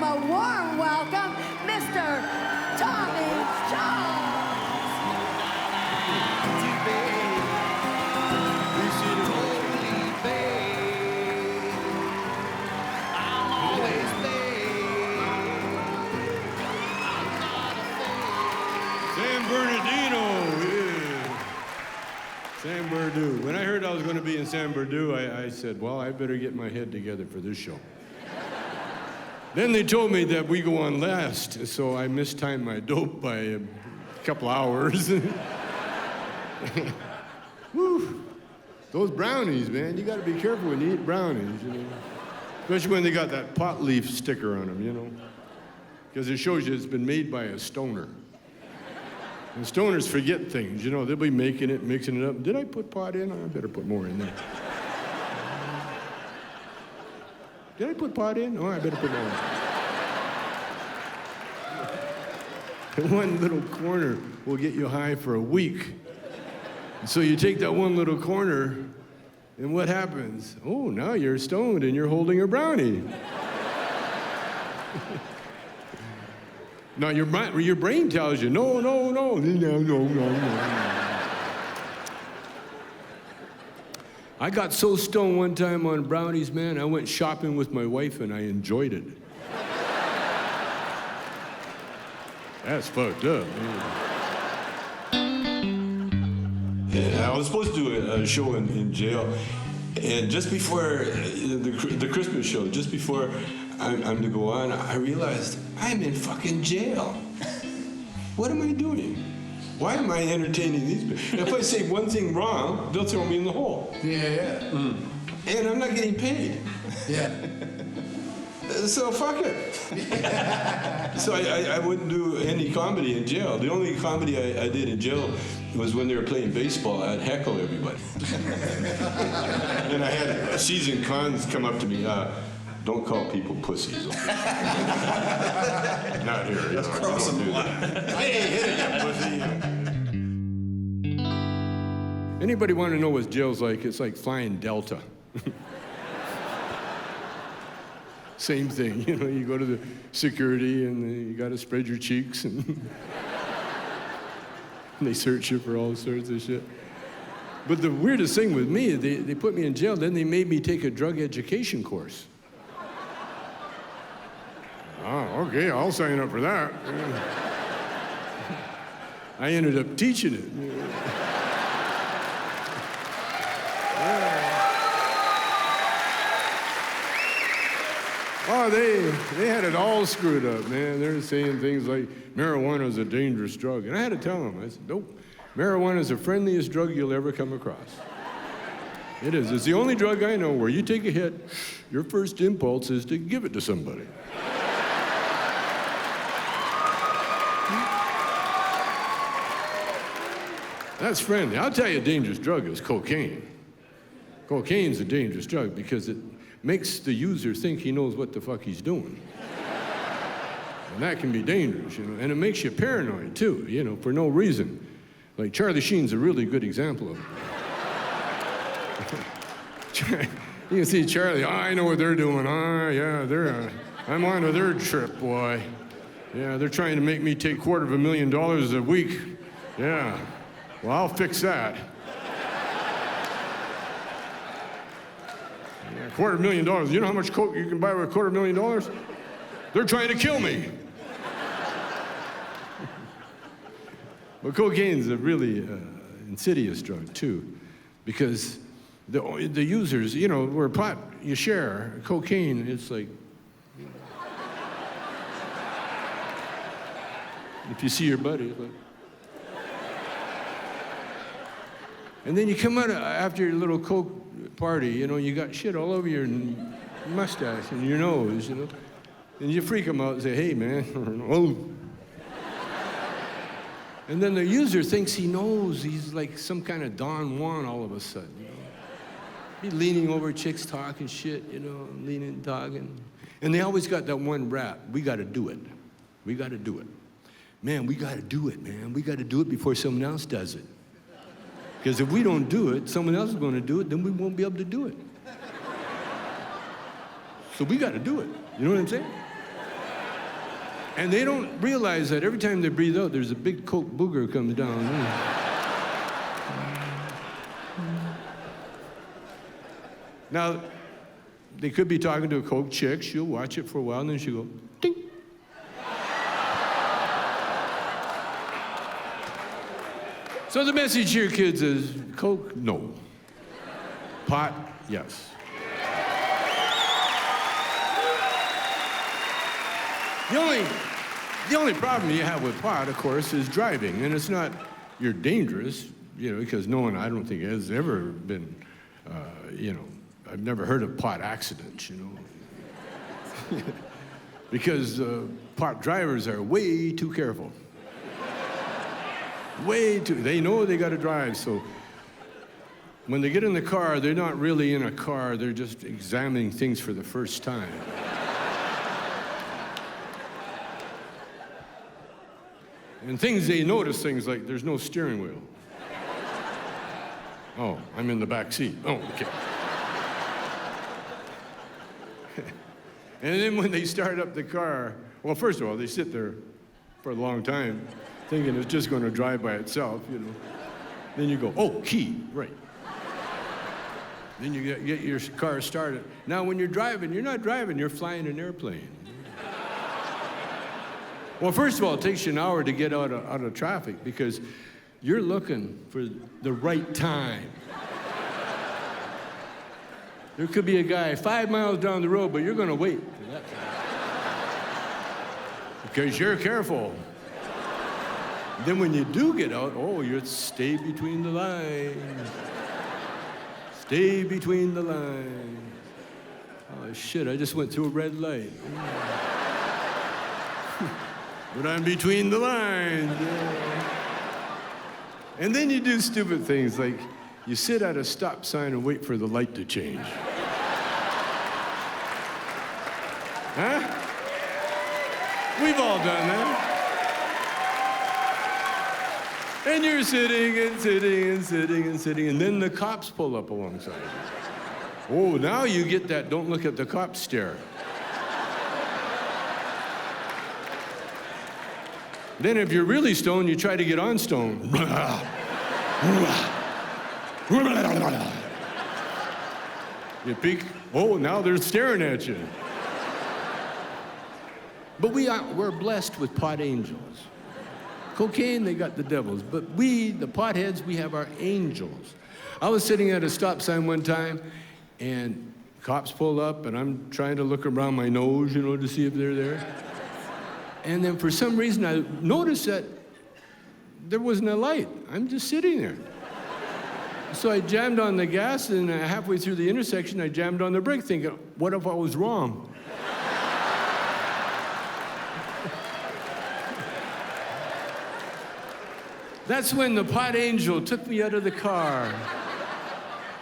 him a warm welcome, Mr. Tommy Chong. San Bernardino, yeah. San Bernardino. When I heard I was going to be in San Bernardino, I said, well, I better get my head together for this show. Then they told me that we go on last, so I mistimed my dope by a couple hours. Woo. Those brownies, man, you got to be careful when you eat brownies, you know. Especially when they got that pot leaf sticker on them, you know. Because it shows you it's been made by a stoner. And stoners forget things, you know. They'll be making it, mixing it up. Did I put pot in? I better put more in there. Did I put pot in? Oh, I better put more in. One little corner will get you high for a week. So you take that one little corner, and what happens? Oh, now you're stoned and you're holding a brownie. Now your brain tells you, no. I got so stoned one time on brownies, man, I went shopping with my wife and I enjoyed it. That's fucked up, man. Yeah, I was supposed to do a show in jail, and just before the Christmas show, just before I'm to go on, I realized I'm in fucking jail. What am I doing? Why am I entertaining these people? If I say one thing wrong, they'll throw me in the hole. Yeah. And I'm not getting paid. Yeah. So fuck it. So I wouldn't do any comedy in jail. The only comedy I did in jail was when they were playing baseball. I'd heckle everybody. And I had seasoned cons come up to me. Don't call people pussies. Not here. That's crossing the line. I ain't hitting that pussy. Anybody want to know what jail's like? It's like flying Delta. Same thing, you know, you go to the security and you got to spread your cheeks and they search you for all sorts of shit. But the weirdest thing with me, they put me in jail, then they made me take a drug education course. Oh, okay, I'll sign up for that. I ended up teaching it. Oh, they had it all screwed up, man. They're saying things like marijuana is a dangerous drug. And I had to tell them, I said, nope, marijuana is the friendliest drug you'll ever come across. It is. It's the only drug I know where you take a hit, your first impulse is to give it to somebody. That's friendly. I'll tell you a dangerous drug is cocaine. Cocaine's a dangerous drug because it makes the user think he knows what the fuck he's doing. And that can be dangerous, you know. And it makes you paranoid, too, you know, for no reason. Like Charlie Sheen's a really good example of it. You can see Charlie, I know what they're doing. Yeah, I'm on to their trip, boy. Yeah, they're trying to make me take $250,000 a week. Yeah, well, I'll fix that. $250,000. You know how much coke you can buy with $250,000? They're trying to kill me. But cocaine's a really insidious drug too, because the users, you know, where pot you share, cocaine, it's like, if you see your buddy, it's like. And then you come out after your little coke party, you know, you got shit all over your mustache and your nose, you know. And you freak them out and say, hey, man. Oh. And then the user thinks he knows. He's like some kind of Don Juan all of a sudden, you know. He's leaning over chicks talking shit, you know, leaning, talking. And they always got that one rap, we got to do it. We got to do it. Man, we got to do it, man. We got to do it before someone else does it. Because if we don't do it, someone else is going to do it, then we won't be able to do it. So we got to do it. You know what I'm saying? And they don't realize that every time they breathe out, there's a big coke booger comes down. Now, they could be talking to a coke chick. She'll watch it for a while, and then she'll go, ding. So the message here, kids, is coke, no. Pot, yes. The only problem you have with pot, of course, is driving. And it's not you're dangerous, because no one, I don't think, has ever been, I've never heard of pot accidents, because pot drivers are way too careful. They know they got to drive, so when they get in the car, they're not really in a car, they're just examining things for the first time. And they notice things like there's no steering wheel. Oh, I'm in the back seat. Oh, okay. And then when they start up the car, well, first of all, they sit there for a long time thinking it's just going to drive by itself, Then you go, oh, key, right. Then you get your car started. Now, when you're driving, you're not driving, you're flying an airplane. Well, first of all, it takes you an hour to get out of traffic because you're looking for the right time. There could be a guy 5 miles down the road, but you're going to wait for that time. Because you're careful. Then when you do get out, you stay between the lines. Stay between the lines. Oh, shit, I just went through a red light. But I'm between the lines. Yeah. And then you do stupid things like you sit at a stop sign and wait for the light to change. Huh? We've all done that. And you're sitting and sitting and sitting and sitting, and then the cops pull up alongside you. Oh, now you get that don't look at the cops stare. Then if you're really stoned, you try to get on stone. You peek, now they're staring at you. But we're blessed with pot angels. Cocaine, they got the devils. But we, the potheads, we have our angels. I was sitting at a stop sign one time, and cops pulled up, and I'm trying to look around my nose, to see if they're there. And then for some reason, I noticed that there wasn't a light. I'm just sitting there. So I jammed on the gas, and halfway through the intersection, I jammed on the brake, thinking, what if I was wrong? That's when the pot angel took me out of the car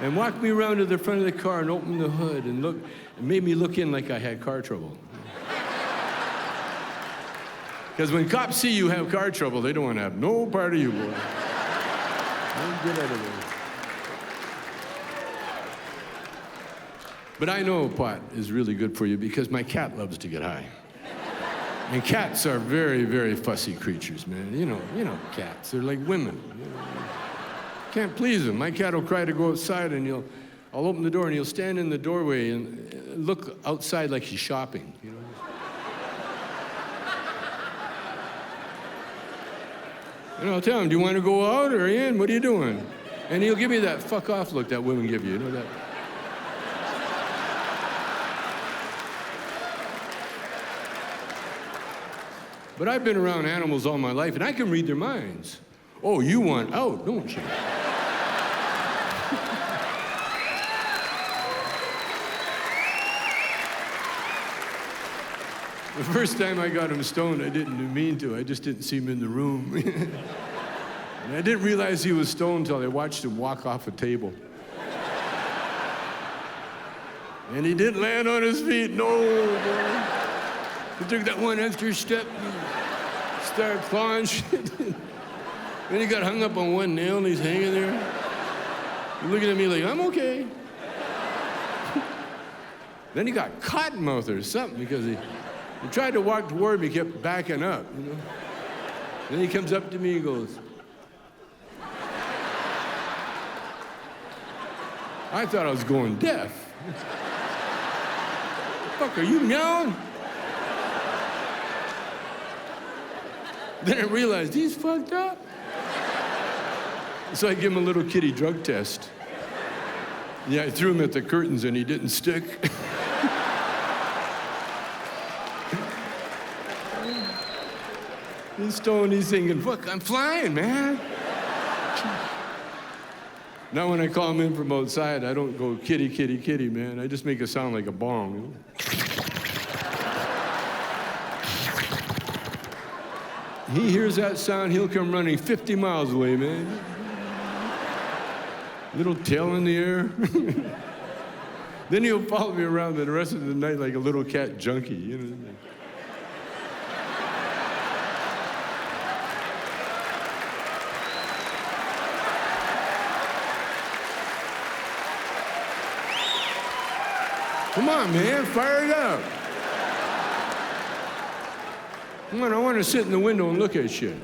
and walked me around to the front of the car and opened the hood and made me look in like I had car trouble. Because when cops see you have car trouble, they don't want to have no part of you, boy. Don't get out of there. But I know pot is really good for you because my cat loves to get high. And cats are very, very fussy creatures, man. You know cats. They're like women. Can't please them. My cat will cry to go outside, and I'll open the door, and he'll stand in the doorway and look outside like he's shopping, And I'll tell him, do you want to go out or in? What are you doing? And he'll give me that fuck off look that women give you, that. But I've been around animals all my life, and I can read their minds. Oh, you want out, don't you? The first time I got him stoned, I didn't mean to. I just didn't see him in the room. And I didn't realize he was stoned until I watched him walk off a table. And he didn't land on his feet, no, boy. He took that one extra step and started clawing shit. Then he got hung up on one nail and he's hanging there. He's looking at me like, I'm okay. Then he got cottonmouth or something because He tried to walk toward me, kept backing up, you know. Then he comes up to me and goes, I thought I was going deaf. Fuck, are you meowing? Then I realized he's fucked up. So I give him a little kitty drug test. Yeah, I threw him at the curtains and he didn't stick. He's stoned, he's thinking, fuck, I'm flying, man. Now when I call him in from outside, I don't go kitty, kitty, kitty, man. I just make it sound like a bong, you know? He hears that sound, he'll come running 50 miles away, man. Little tail in the air. Then he'll follow me around the rest of the night like a little cat junkie, you know? Come on, man, fire it up. Come on, I want to sit in the window and look at shit.